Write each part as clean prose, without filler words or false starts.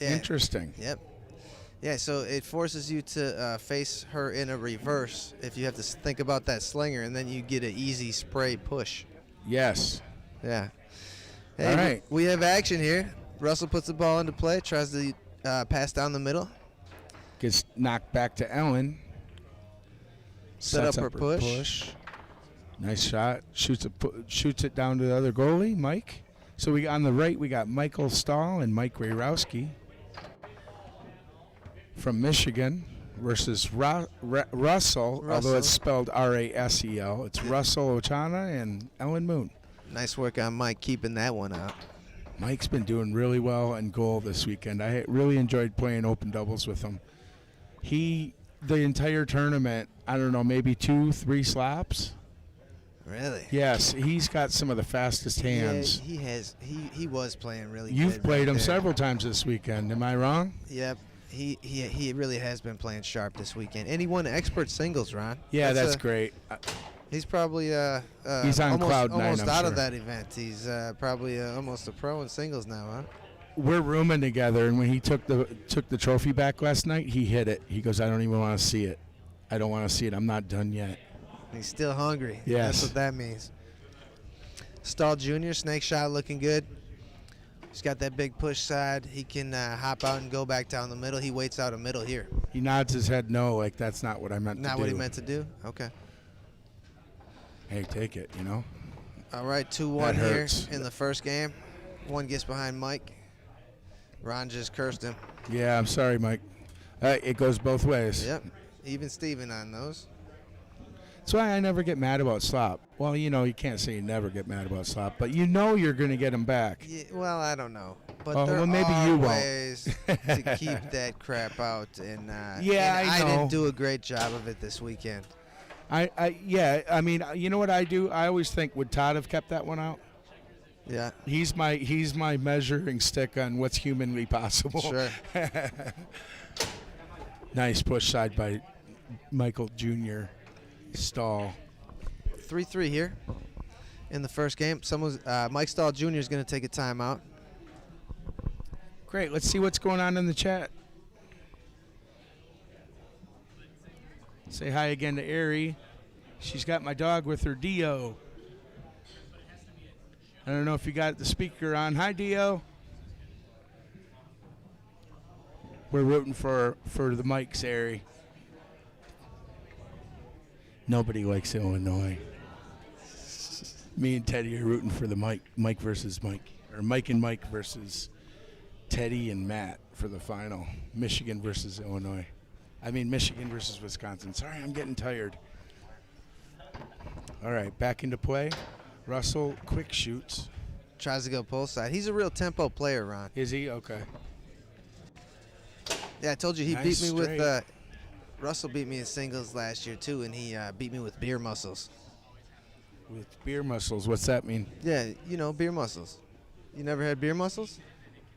Yeah. Interesting. Yep. Yeah, so it forces you to face her in a reverse if you have to think about that slinger, and then you get an easy spray push. Yes. Yeah. Hey, All right. we have action here. Russell puts the ball into play, tries to pass down the middle. Gets knocked back to Ellen. Set up Sets her push. Nice shot. Shoots it down to the other goalie, Mike. So we on the right we got Michael Stahl and Mike Weyrowske from Michigan versus Rasel, although it's spelled Rasel. It's Rasel Ochana and Ellen Moon. Nice work on Mike keeping that one out. Mike's been doing really well in goal this weekend. I really enjoyed playing open doubles with him. The entire tournament, I don't know, maybe 2-3 slaps. Really? Yes, he's got some of the fastest hands. Yeah, he has. He was playing really good. You've played him there. several times this weekend. Am I wrong? Yep. He really has been playing sharp this weekend. And he won expert singles, Ron. Yeah, that's great. He's probably he's on cloud nine, almost I'm out sure. of that event. He's probably almost a pro in singles now, huh? We're rooming together, and when he took the trophy back last night, he hit it. He goes, I don't even want to see it. I don't want to see it. I'm not done yet. He's still hungry. Yes. That's what that means. Stahl Jr., snake shot looking good. He's got that big push side. He can hop out and go back down the middle. He waits out a middle here. He nods his head no, like that's not what I meant to do. Not what he meant to do? Okay. Hey, take it, you know? All right, 2-1 here in the first game. One gets behind Mike. Ron just cursed him. Yeah, I'm sorry, Mike. It goes both ways. Yep. Even Steven on those. That's why I never get mad about slop. Well, you know, you can't say you never get mad about slop, but you know you're going to get him back. Yeah, well, I don't know. But there maybe are you won't. ways to keep that crap out. And, yeah, and I know. didn't do a great job of it this weekend. I mean, you know what I do? I always think, would Todd have kept that one out? Yeah. He's my measuring stick on what's humanly possible. Sure. Nice push side by Michael Jr. Stahl. 3-3 here in the first game. Mike Stahl Jr. is going to take a timeout. Great. Let's see what's going on in the chat. Say hi again to Ari. She's got my dog with her, Dio. I don't know if you got the speaker on. Hi, Dio. We're rooting for the Mikes, Ari. Nobody likes Illinois. Me and Teddy are rooting for the Mike versus Mike. Or Mike and Mike versus Teddy and Matt for the final. Michigan versus Illinois. I mean Michigan versus Wisconsin. Sorry, I'm getting tired. All right, back into play. Russell quick shoots. Tries to go pull side. He's a real tempo player, Ron. Is he? Okay. Yeah, I told you he Nice beat me straight. with Russell beat me in singles last year, too, and he beat me with beer muscles. With beer muscles, what's that mean? Yeah, you know, beer muscles. You never had beer muscles?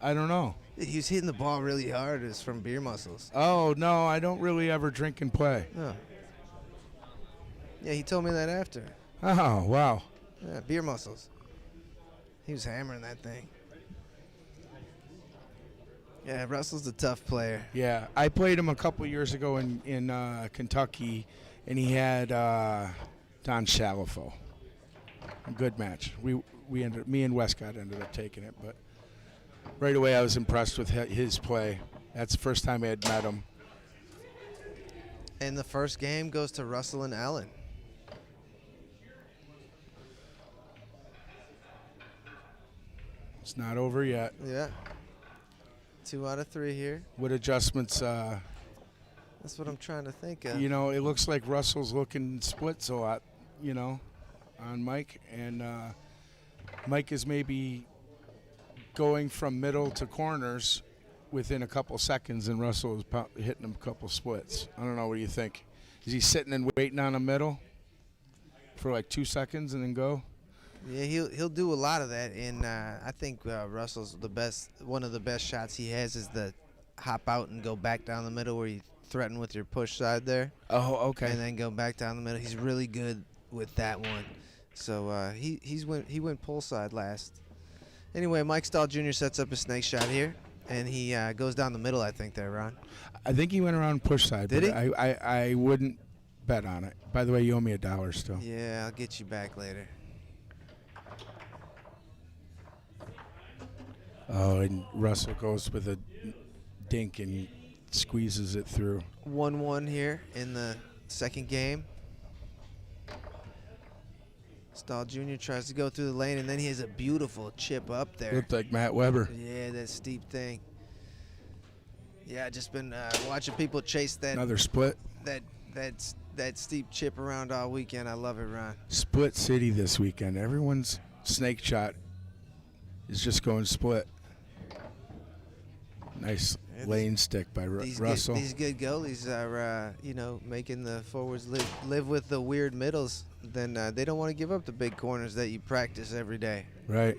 I don't know. He was hitting the ball really hard. It's from beer muscles. Oh, no, I don't really ever drink and play. Oh. Yeah, he told me that after. Oh, wow. Yeah, beer muscles. He was hammering that thing. Yeah, Russell's a tough player. Yeah, I played him a couple years ago in Kentucky, and he had Don Shalafo. A good match. Me and Westcott ended up taking it, but right away I was impressed with his play. That's the first time I had met him. And the first game goes to Russell and Ellen. It's not over yet. Yeah. 2 out of 3 here. What adjustments? That's what I'm trying to think of. You know, it looks like Russell's looking splits a lot, you know, on Mike. And Mike is maybe going from middle to corners within a couple seconds, and Russell is hitting him a couple splits. I don't know. What do you think? Is he sitting and waiting on a middle for like 2 seconds and then go? Yeah, he'll do a lot of that, and I think Russell's one of the best shots he has is the hop out and go back down the middle where you threaten with your push side there. Oh, okay. And then go back down the middle. He's really good with that one. So he went pull side last. Anyway, Mike Stahl Jr. sets up a snake shot here. And he goes down the middle, I think, there, Ron. I think he went around push side. Did but he? I wouldn't bet on it. By the way, you owe me $1 still. Yeah, I'll get you back later. Oh, and Rasel goes with a dink and squeezes it through. 1-1 here in the second game. Stahl Jr. tries to go through the lane, and then he has a beautiful chip up there. Looked like Matt Weber. Yeah, that steep thing. Yeah, just been watching people chase that. Another split. That steep chip around all weekend. I love it, Ron. Split city this weekend. Everyone's snake shot is just going split. Nice lane stick by Rasel. These good goalies are, making the forwards live with the weird middles. Then they don't want to give up the big corners that you practice every day. Right.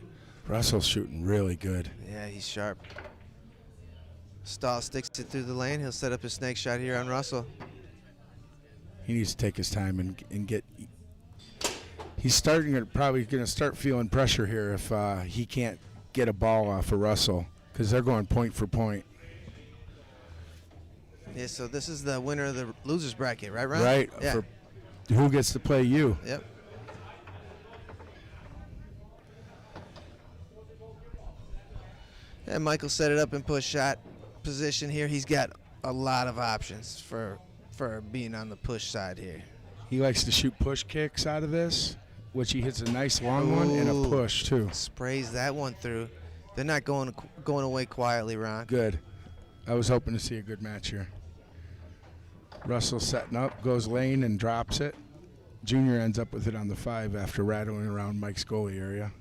Rasel's shooting really good. Yeah, he's sharp. Stahl sticks it through the lane. He'll set up his snake shot here on Rasel. He needs to take his time and get. He's probably going to start feeling pressure here if he can't get a ball off of Rasel, because they're going point for point. Yeah, so this is the winner of the losers bracket, right, Ron? Right. Yeah. For who gets to play you? Yep. And Michael set it up in push shot position here. He's got a lot of options for being on the push side here. He likes to shoot push kicks out of this, which he hits a nice long one and a push too. Sprays that one through. They're not going away quietly, Ron. Good. I was hoping to see a good match here. Rasel setting up, goes lane and drops it. Junior ends up with it on the 5 after rattling around Mike's goalie area.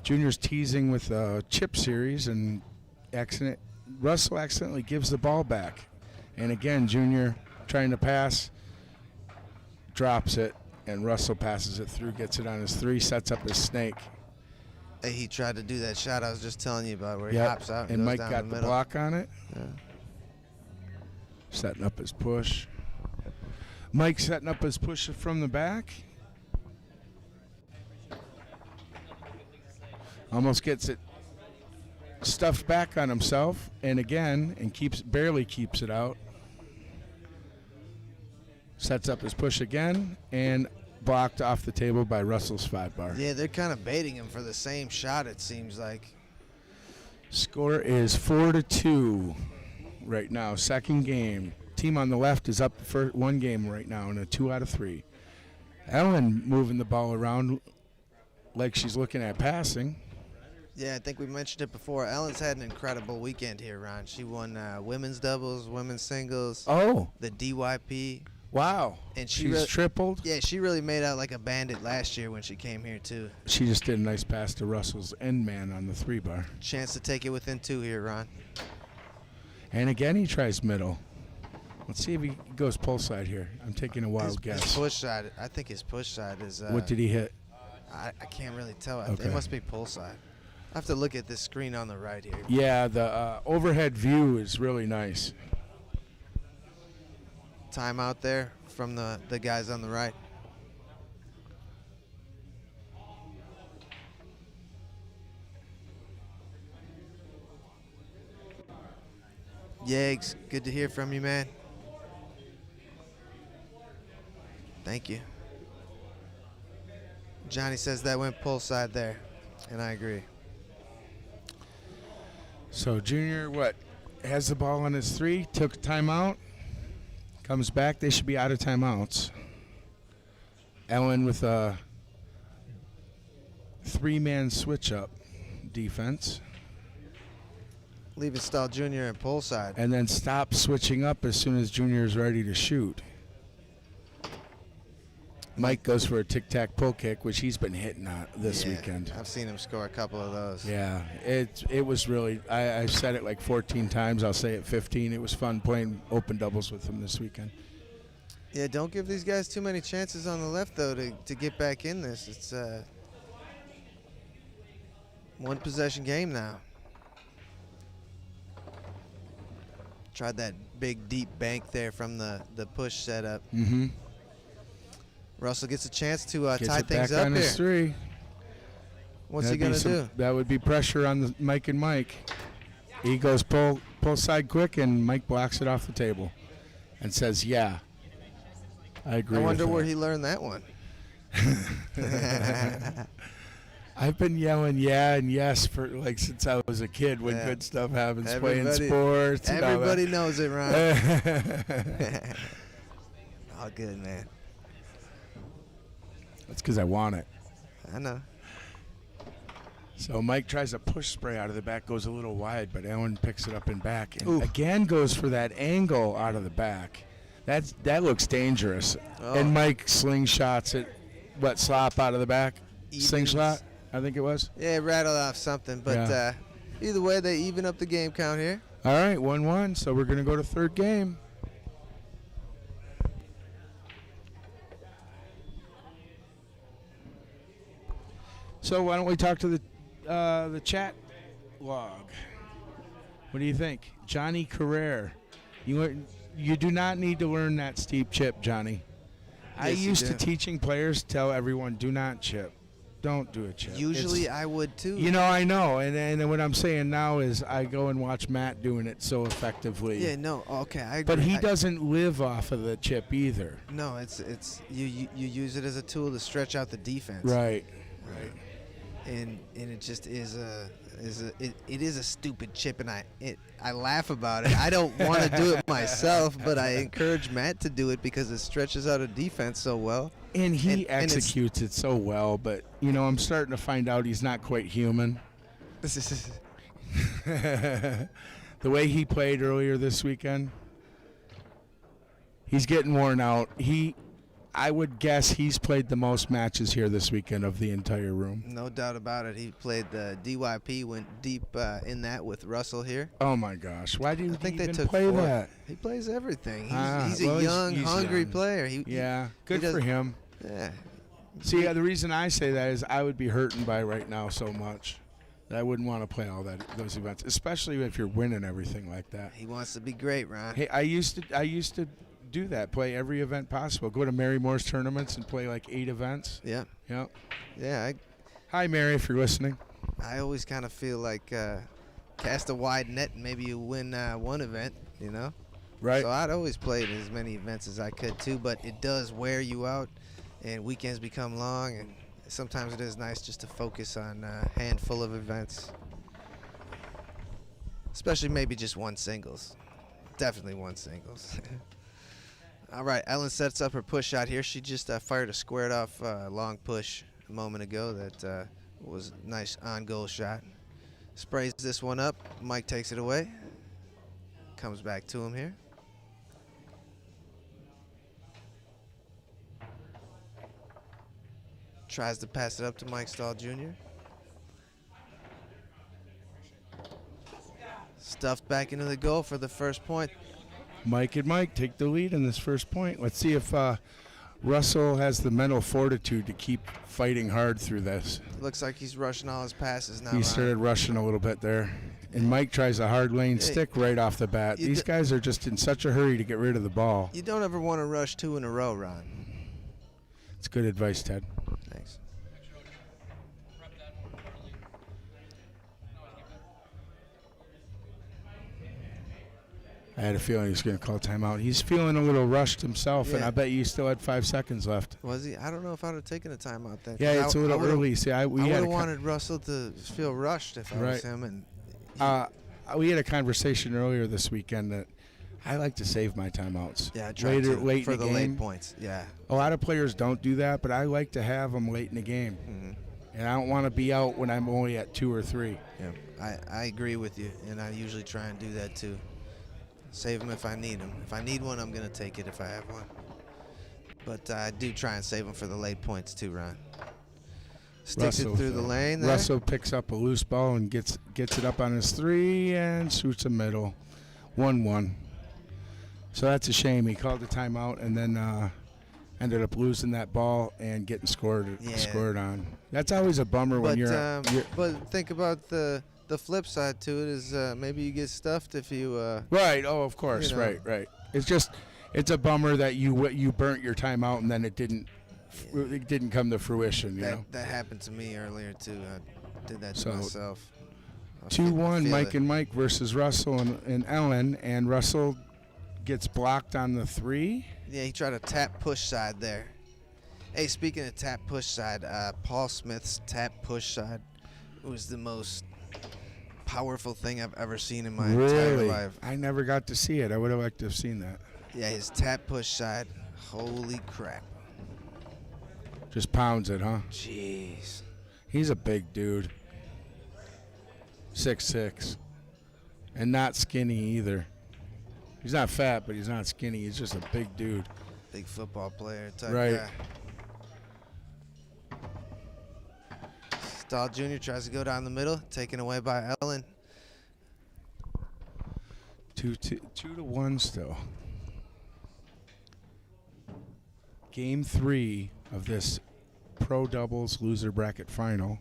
Junior's teasing with a chip series, and Rasel accidentally gives the ball back. And again, Junior trying to pass, drops it, and Rasel passes it through, gets it on his 3, sets up his snake. Hey, he tried to do that shot I was just telling you about, where he hops out and goes Mike down got the middle. block on it. Yeah. Setting up his push. Mike setting up his push from the back. Almost gets it stuffed back on himself, and again, and barely keeps it out. Sets up his push again, and blocked off the table by Russell's 5-bar. Yeah, they're kind of baiting him for the same shot, it seems like. Score is 4-2 right now. Second game. Team on the left is up for 1 game right now in a 2 out of 3. Ellen moving the ball around like she's looking at passing. Yeah, I think we mentioned it before. Ellen's had an incredible weekend here, Ron. She won women's doubles, women's singles, the DYP. Wow. And she's tripled? Yeah, she really made out like a bandit last year when she came here, too. She just did a nice pass to Russell's end man on the 3-bar. Chance to take it within 2 here, Ron. And again, he tries middle. Let's see if he goes pull side here. I'm taking a wild guess. His push side, I think his push side is... what did he hit? I can't really tell. Okay. It must be pull side. I have to look at this screen on the right here. Yeah, the overhead view is really nice. Timeout there from the guys on the right. Yags, good to hear from you, man. Thank you. Johnny says that went pull side there, and I agree. So Junior, has the ball on his 3, took a timeout, comes back. They should be out of timeouts. Ellen with a 3-man switch-up defense. Leaving Stahl Jr. in pull side. And then stop switching up as soon as Junior is ready to shoot. Mike goes for a tic-tac-pull kick, which he's been hitting on this weekend. I've seen him score a couple of those. Yeah, it was really, I've said it like 14 times. I'll say it 15. It was fun playing open doubles with him this weekend. Yeah, don't give these guys too many chances on the left, though, to get back in this. It's a one-possession game now. Tried that big, deep bank there from the push setup. Mm-hmm. Russell gets a chance to tie it things back up on here. his 3. What's he going to do? That would be pressure on Mike and Mike. He goes pull side quick, and Mike blocks it off the table and says, yeah. I agree. I wonder with where that. he learned that one. I've been yelling yeah and yes for since I was a kid when good stuff happens, playing sports. Everybody knows it, Ron. All good, man. That's because I want it. I know. So Mike tries a push spray out of the back, goes a little wide, but Ellen picks it up and back, and again goes for that angle out of the back. That looks dangerous. Oh. And Mike slingshots it, slop out of the back? Slingshot, I think it was. Yeah, rattled off something, but either way, they even up the game count here. All right, 1-1, so we're going to go to third game. So why don't we talk to the chat log? What do you think? Johnny Carrere. You do not need to learn that steep chip, Johnny. Yes, I used to teaching players tell everyone, do not chip. Don't do a chip. Usually I would too. I know. And what I'm saying now is I go and watch Matt doing it so effectively. Yeah, no, okay, I agree. But he doesn't live off of the chip either. No, it's you use it as a tool to stretch out the defense. Right. And it just is a stupid chip, and I laugh about it. I don't want to do it myself, but I encourage Matt to do it because it stretches out a defense so well. And he executes it so well, but I'm starting to find out he's not quite human. The way he played earlier this weekend, he's getting worn out. I would guess he's played the most matches here this weekend of the entire room. No doubt about it. He played the DYP, went deep in that with Rasel here. Oh, my gosh. Why do you think they took play 4. that? He plays everything. He's a young, hungry player. Good for him. Yeah. See, the reason I say that is I would be hurting by right now so much that I wouldn't want to play all those events, especially if you're winning everything like that. He wants to be great, Ron. Hey, I used to do that, play every event possible, go to Mary Moore's tournaments and play like 8 events. Yeah. Yeah. Hi, Mary, if you're listening. I always kind of feel like cast a wide net and maybe you win one event, Right. So I'd always play as many events as I could too, but it does wear you out and weekends become long, and sometimes it is nice just to focus on a handful of events, especially maybe just one singles. Definitely one singles. All right, Ellen sets up her push shot here. She just fired a squared off long push a moment ago that was a nice on-goal shot. Sprays this one up. Mike takes it away. Comes back to him here. Tries to pass it up to Mike Stahl Jr. Stuffed back into the goal for the first point. Mike and Mike take the lead in this first point. Let's see if Rasel has the mental fortitude to keep fighting hard through this. Looks like he's rushing all his passes now. He started rushing a little bit there. And Mike tries a hard lane stick right off the bat. These guys are just in such a hurry to get rid of the ball. You don't ever want to rush 2 in a row, Ron. It's good advice, Ted. Thanks. I had a feeling he was going to call timeout. He's feeling a little rushed himself, and I bet you still had 5 seconds left. Was he? I don't know if I would have taken a timeout then. Yeah, it's a little early. See, I would have wanted Rasel to feel rushed if I was him. And we had a conversation earlier this weekend that I like to save my timeouts. Yeah, I try late for in the game. late points. Yeah. A lot of players don't do that, but I like to have them late in the game. Mm-hmm. And I don't want to be out when I'm only at 2 or 3. Yeah, I agree with you, and I usually try and do that too. Save them if I need them. If I need one, I'm going to take it if I have one. But I do try and save them for the late points too, Ron. Sticks it through the lane there. Rasel picks up a loose ball and gets it up on his 3 and shoots a middle. 1-1. So that's a shame. He called the timeout and then ended up losing that ball and getting scored on. That's always a bummer when you're but think about the flip side to it is maybe you get stuffed if you right. Oh, of course. Right. It's a bummer that you burnt your timeout and then it didn't come to fruition. That happened to me earlier too. I did that to myself. 2-1, Mike it. and Mike versus Russell and Ellen, and Russell gets blocked on the 3. Yeah, he tried a tap push side there. Hey, speaking of tap push side, Paul Smith's tap push side was the most powerful thing I've ever seen in my entire life. I never got to see it. I would have liked to have seen that. Yeah, his tap push side. Holy crap. Just pounds it, huh? Jeez. He's a big dude. 6'6". And not skinny either. He's not fat, but he's not skinny. He's just a big dude. Big football player type Right. guy. Stahl Jr. tries to go down the middle, taken away by Ellen. 2-1 still. Game 3 of this Pro Doubles loser bracket final.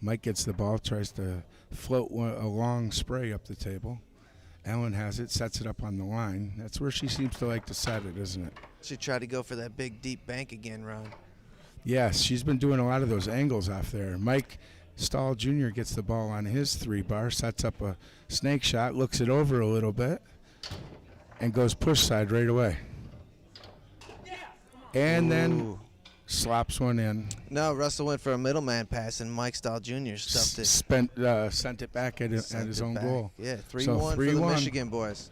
Mike gets the ball, tries to float a long spray up the table. Ellen has it, sets it up on the line. That's where she seems to like to set it, isn't it? She tried to go for that big deep bank again, Ron. Yes, she's been doing a lot of those angles off there. Mike Stahl Jr. gets the ball on his 3-bar, sets up a snake shot, looks it over a little bit, and goes push side right away. And then slops one in. No, Russell went for a middleman pass, and Mike Stahl Jr. stuffed it. Sent it back at his own goal. Yeah, 3-1 So for the 3-1. Michigan boys.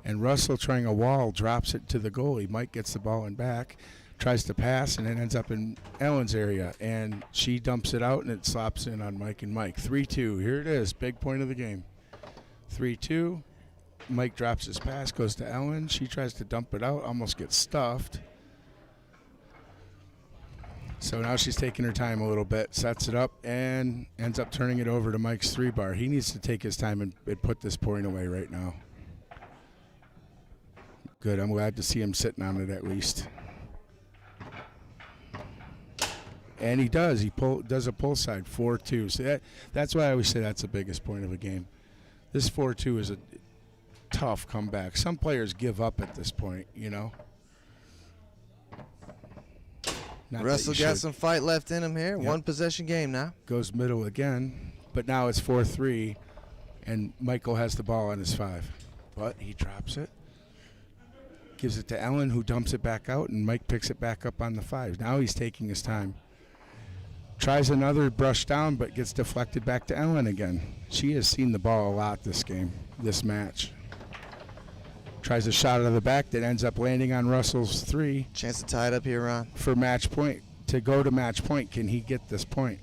And Russell, trying a wall, drops it to the goalie. Mike gets the ball in back, tries to pass, and it ends up in Ellen's area. And she dumps it out, and it slops in on Mike and Mike. 3-2. Here it is. Big point of the game. 3-2. Mike drops his pass, goes to Ellen. She tries to dump it out, almost gets stuffed. So now she's taking her time a little bit, sets it up, and ends up turning it over to Mike's 3-bar. He needs to take his time and put this point away right now. Good. I'm glad to see him sitting on it at least. And he does. He does a pull side, 4-2. So that's why I always say that's the biggest point of a game. This 4-2 is a tough comeback. Some players give up at this point, you know. Russell got some fight left in him here. Yep. One possession game now. Goes middle again, but now it's 4-3, and Michael has the ball on his 5. But he drops it. Gives it to Ellen, who dumps it back out, and Mike picks it back up on the 5. Now he's taking his time. Tries another brush down, but gets deflected back to Ellen again. She has seen the ball a lot this match. Tries a shot out of the back that ends up landing on Russell's 3. Chance to tie it up here, Ron. For match point. To go to match point, can he get this point?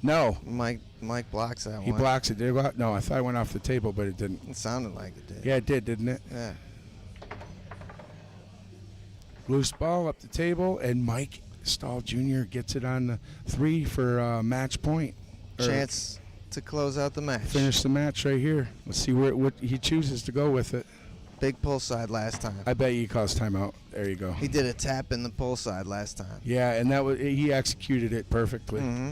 No. Mike blocks that one. He blocks it. Did it go out? No, I thought it went off the table, but it didn't. It sounded like it did. Yeah, it did, didn't it? Yeah. Loose ball up the table, and Mike Stahl Jr. gets it on the 3 for match point. Chance to close out the match. Finish the match right here. Let's see what he chooses to go with it. Big pull side last time. I bet he calls timeout. There you go. He did a tap in the pull side last time. Yeah, and he executed it perfectly. Mm-hmm.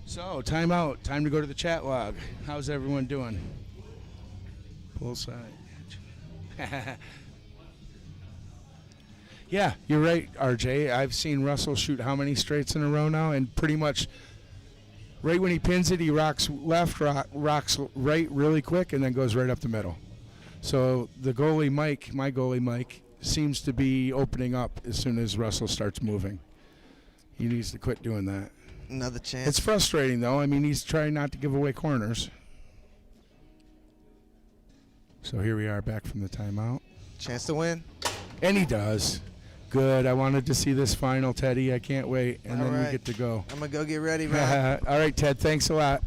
So, timeout. Time to go to the chat log. How's everyone doing? Pull side. Yeah, you're right, RJ. I've seen Russell shoot how many straights in a row now, and pretty much right when he pins it, he rocks left, rocks right really quick, and then goes right up the middle. So the goalie, Mike, my goalie, Mike, seems to be opening up as soon as Russell starts moving. He needs to quit doing that. Another chance. It's frustrating, though. I mean, he's trying not to give away corners. So here we are back from the timeout. Chance to win. And he does. Good. I wanted to see this final, Teddy. I can't wait. And then we get to go. I'm going to go get ready, man. All right, Ted. Thanks a lot.